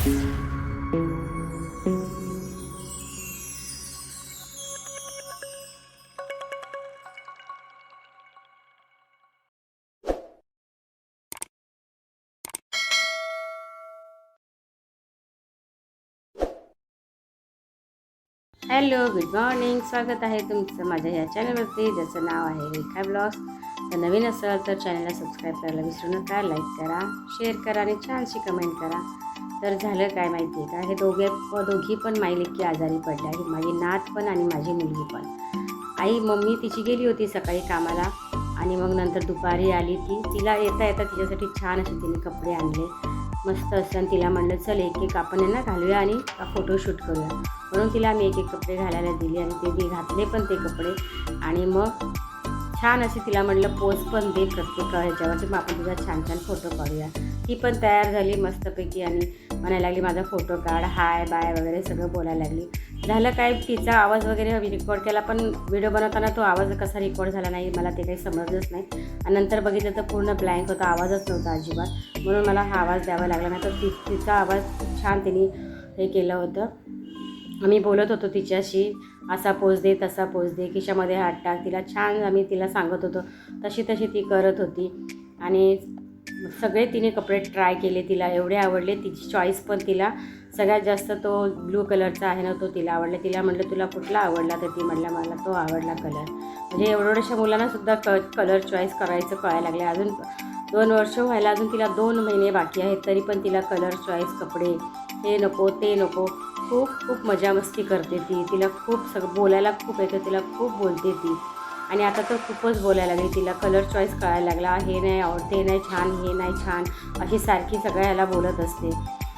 Hello, good morning. स्वागत आहे तुमचं माझ्या ह्या चॅनलवरती, ज्याचं नाव आहे रेखा ब्लॉग्स. तर नवीन असाल तर चॅनलला सबस्क्राईब करायला विसरू नका. लाईक करा, शेअर करा आणि छानशी कमेंट करा. तर झालं काय माहिती आहे का, हे दोघी पण माईलेकी आजारी पडल्या आहेत. माझी नात पण आणि माझी मुलगी पण. मम्मी तिची गेली होती सकाळी कामाला आणि मग नंतर दुपारी आली तिला येता येता तिच्यासाठी छान असे तिने कपडे आणले मस्त असं. तिला म्हणलं चल एक आपण यांना घालूया आणि फोटोशूट करूया, म्हणून तिला आम्ही एक कपडे घालायला दिले आणि ते घातले पण ते कपडे. आणि मग छान असे तिला म्हटलं पोज पण दे प्रत्येक ह्याच्यावरती, मग आपण तुझा छान छान फोटो काढूया. ती पण तयार झाली मस्तपैकी आणि म्हणायला लागली माझा फोटो काढ, हाय बाय वगैरे सगळं बोलायला लागली. झालं काय, तिचा आवाज वगैरे रेकॉर्ड केला पण व्हिडिओ बनवताना तो आवाज कसा रेकॉर्ड झाला नाही मला ते काही समजलंच नाही. आणि नंतर बघितलं तर पूर्ण ब्लँक होता, आवाजच नव्हता अजिबात, म्हणून मला हा आवाज द्यावा लागला. नाही तर तिचा आवाज खूप छान तिने हे केलं होतं. आम्ही बोलत होतो तिच्याशी, असा पोज दे तसा पोज दे, खिशामध्ये हात टाक, तिला छान आम्ही तिला सांगत होतो, तशी ती करत होती. आणि सगळे तिने कपडे ट्राय केले, तिला एवढे आवडले. तिची चॉईस पण तिला सगळ्यात जास्त तो ब्लू कलरचा आहे ना तो तिला आवडला. तिला म्हटलं तुला कुठला आवडला, तर ती म्हटलं मला तो आवडला कलर. म्हणजे एवढ्याशा मुलांनासुद्धा कलर चॉईस करायचं कळायला लागले. अजून 2 वर्ष व्हायला अजून तिला 2 महिने बाकी आहेत, तरी पण तिला कलर चॉईस कपडे हे नको ते नको, खूप मजा मस्ती करते ती. तिला खूप सगळं बोलायला खूप येतं, तिला खूप बोलते ती. आणि आता तर खूपच बोलायला लागली, तिला कलर चॉईस कळायला लागला. हे नाही आवडते, हे नाही छान, हे नाही छान, अशी सारखी सगळ्याला बोलत असते.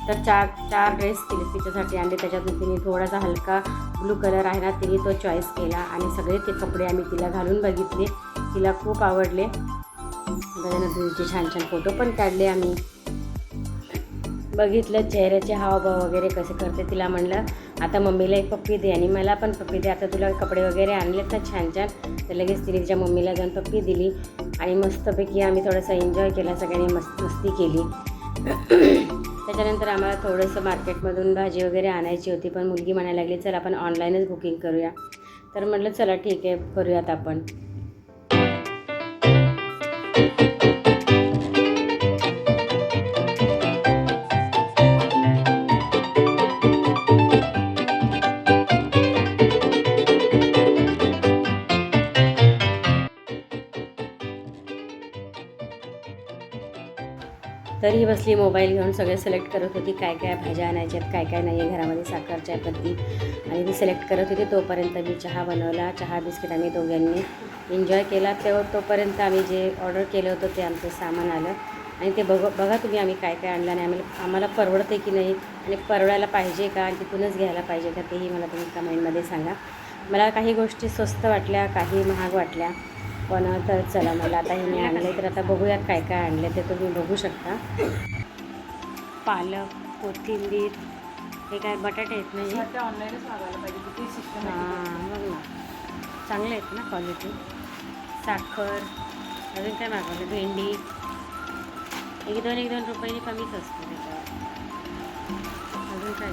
तर चार ड्रेस तिच्यासाठी आणले. त्याच्यातून तिने थोडासा हलका ब्लू कलर आहे ना तिने तो चॉईस केला आणि सगळे ते कपडे आम्ही तिला घालून बघितले, तिला खूप आवडले. त्याच्यानंतर तिचे छान छान फोटो पण काढले आम्ही, बघितलं चेहऱ्याचे हावभाव वगैरे कसे करते. तिला म्हणलं आता मम्मीला एक पप्पी दे आणि मला पण पप्पी दे, आता तुला कपडे वगैरे आणलेत ना छान छान. तर लगेच तिने तिच्या मम्मीला जाऊन पप्पी दिली आणि मस्तपैकी आम्ही थोडंसं एन्जॉय केला, सगळ्यांनी मस्ती केली. त्याच्यानंतर आम्हाला थोडंसं मार्केटमधून भाजी वगैरे आणायची होती, पण मुलगी म्हणायला लागली चल आपण ऑनलाईनच बुकिंग करूया. तर म्हटलं चला ठीक आहे करूयात आपण. तरी बसली मोबाईल घेऊन सगळे सिलेक्ट करत होती, काय काय भाज्या आणायच्यात, काय काय नाही आहे घरामध्ये, साखर चायपत्ती, आणि ती सिलेक्ट करत होती. तोपर्यंत मी चहा बनवला, चहा बिस्किट आम्ही दोघांनी एन्जॉय केला. तोपर्यंत आम्ही जे ऑर्डर केलं होतं ते आमचं सामान आलं. आणि ते बघा तुम्ही आम्ही काय काय आणलं आणि आम्हाला परवडते की नाही आणि परवडायला पाहिजे का आणि तिथूनच घ्यायला पाहिजे का, तेही मला तुम्ही कमेंटमध्ये सांगा. मला काही गोष्टी स्वस्त वाटल्या, काही महाग वाटल्या, पण तर चला मला आता हे मी आणलं. तर आता बघूयात काय काय आणले ते तुम्ही बघू शकता. पालक, कोथिंबीर, हे काय बटाटे आहेत ना, हे ऑनलाईनच मागवायला पाहिजे. हां बघ ना, चांगले आहेत ना क्वालिटी. साखर, अजून काय मागवलं, भेंडी, 1-2 रुपयांनी कमीच असते त्याच्यावर. अजून काय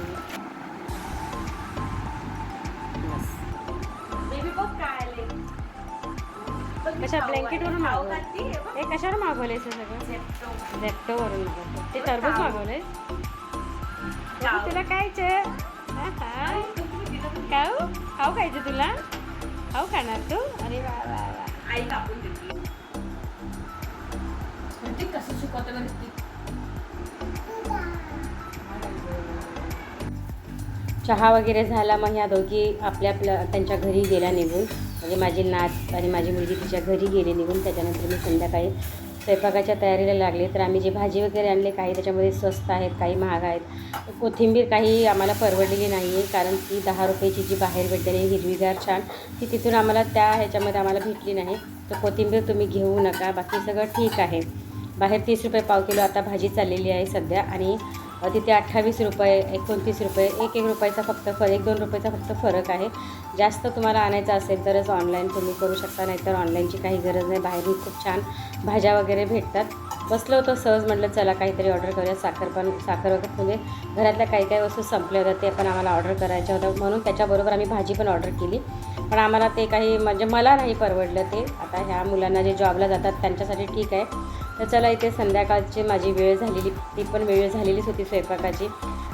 बस कशा ब्लँकेटवरून मागवलं, हे कशावर मागवलं आहे सगळं? झेप्टोवरून मागवलं. ते टरबूज मागवलं आहे तुला, कायचे खाऊ खायचं तुला, खाऊ खाणार तू? अरे वा वा वा, आई कापून देते. कसं शिकवतं चहा वगैरे झाला. मग ह्या दोघी आपल्या त्यांच्या घरी गेल्या निघून, म्हणजे माझी नात आणि माझी मुलगी तिच्या घरी गेली निघून. त्याच्यानंतर मी संध्याकाळी स्वयंपाकाच्या तयारीला लागले. तर आम्ही जे भाजी वगैरे आणले, काही त्याच्यामध्ये स्वस्त आहेत, काही महाग आहेत. कोथिंबीर काही आम्हाला परवडलेली नाही आहे, कारण ती 10 रुपयाची जी बाहेर भेटते हिरवीगार छान, ती तिथून आम्हाला त्या ह्याच्यामध्ये आम्हाला भेटली नाही. तर कोथिंबीर तुम्ही घेऊ नका, बाकी सगळं ठीक आहे. बाहेर 30 रुपये पाव किलो आता भाजी चाललेली आहे सध्या, आणि तिथे 28 रुपये, 29 रुपये, 1 रुपयाचा फक्त 1-2 रुपयाचा फक्त फरक आहे. जास्त तुम्हाला आणायचं असेल तरच ऑनलाईन तुम्ही करू शकता, नाहीतर ऑनलाईनची काही गरज नाही. बाहेरही खूप छान भाज्या वगैरे भेटतात. बसलं होतं सहज, म्हटलं चला काहीतरी ऑर्डर करूया. साखर वगैरे म्हणजे घरातल्या काही काही वस्तू संपल्या होत्या, ते पण आम्हाला ऑर्डर करायच्या होत्या, म्हणून त्याच्याबरोबर आम्ही भाजी पण ऑर्डर केली. पण आम्हाला ते काही म्हणजे मला नाही परवडलं ते. आता ह्या मुलांना जे जॉबला जातात त्यांच्यासाठी ठीक आहे. तर चला, इथे संध्याकाळची माझी वेळ झालेली, ती पण वेळ झालेलीच होती स्वयंपाकाची.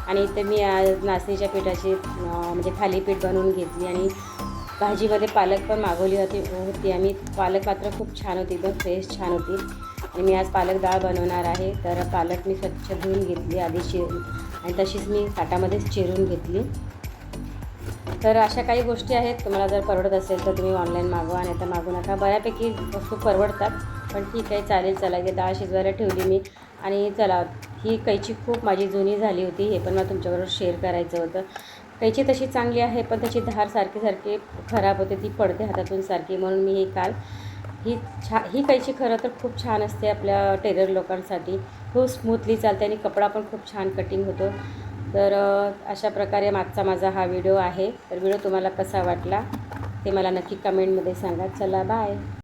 आणि इथे मी आज नाचणीच्या पिठाची म्हणजे थालीपीठ बनवून घेतली. आणि भाजीमध्ये पालक पण मागवली होती आम्ही. पालक मात्र खूप छान होती, एकदम फ्रेश छान होती. आणि मी आज पालक डाळ बनवणार आहे. तर पालक मी स्वच्छ धुवून घेतली आधी आणि तशीच मी ताटामध्येच चिरून घेतली. तर अशा काही गोष्टी आहेत, तुम्हाला जर परवडत असेल तर तुम्ही ऑनलाईन मागवा, नाही तर मागू नका. बऱ्यापैकी वस्तू परवडतात, पण ठीक आहे, चालेल. चला, इथे डाळ शिजवायला ठेवली मी. आणि चला, ही कैची खूप माझी जुनी झाली होती, हे पण मला तुमच्याबरोबर शेअर करायचं होतं. कैची तशी चांगली आहे, पण त्याची धार सारखी खराब होते, ती पडते हातातून सारखी. म्हणून मी काल ही कैची खरं तर खूप छान असते आपल्या टेलर लोकांसाठी. खूप स्मूथली चालते आणि कपडा पण खूप छान कटिंग होतो. तर अशा प्रकारे मागचा माझा हा व्हिडिओ आहे. तर व्हिडिओ तुम्हाला कसा वाटला ते मला नक्की कमेंटमध्ये सांगा. चला, बाय.